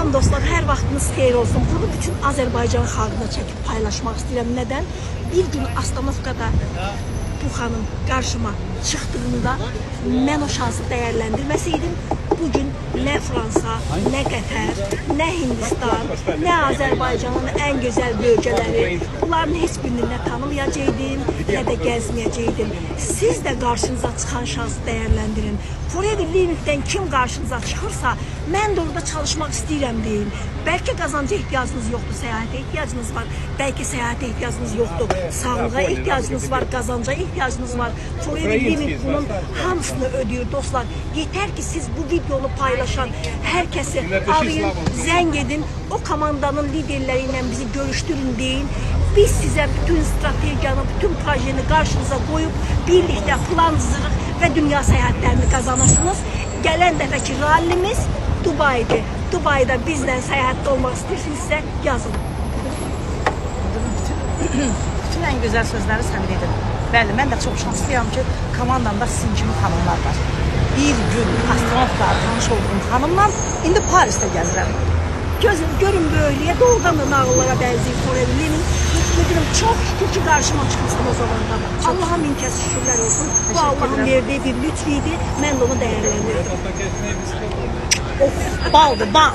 Salam dostlar, hər vaxtınız xeyir olsun. Bunu bütün Azərbaycan xalqına çəkib paylaşmaq istəyirəm. Nədən? Bir gün Astanovkada bu xanım qarşıma çıxdığında mən o şansı dəyərləndirməsəydim, bugün nə Fransa, nə Qətər, nə Hindistan, nə Azərbaycanın ən gözəl bölgələri, bunların heç birini nə tanımayacaqdım, nə də gəzməyəcəkdim. Siz də qarşınıza çıxan şansı dəyərləndirin. Forever Living'dən kim qarşınıza çıxırsa, mən də orada çalışmaq istəyirəm deyin. Bəlkə qazanca ehtiyacınız yoxdur, səyahətə ehtiyacınız var. Bəlkə səyahətə ehtiyacınız yoxdur, sağlığa ehtiyacınız var, qazanca ehtiyacınız var. Forever Living bunun hamısını ödüyor dostlar. Yeter ki siz bu videonu paylaşan hər kəsi arayın, zəng edin, o komandanın liderləri ilə bizi görüşdürün deyin. Biz sizə bütün strategiyanı, bütün projeni qarşınıza qoyub birlikdə plan cızırıq və dünya səyahətlərini kazanırsınız. Gələn dəfəki rallimiz Dubay'dır. Dubay'da bizlə səyahətdə olmaq istəyirsinizsə yazın. Bütün en güzel sözləri sən dedin. Bəli, mən də çox şanslıyam ki, komandamda sizin kimi xanımlar var. Bir gün astronotla tanış olduğum xanımla indi Paris'te gəzirəm. Görün böylüyə, doğrudan da nağıllara bənzəyir Forever Living. Müdürüm, çok şükür ki karşıma çıkmışsın o zamanda. Allah'a min kez şükürler olsun. Bu Allah'ın verdiği bir lütfiydi. Ben de onu değerlendirdim. Of, baldı, bal.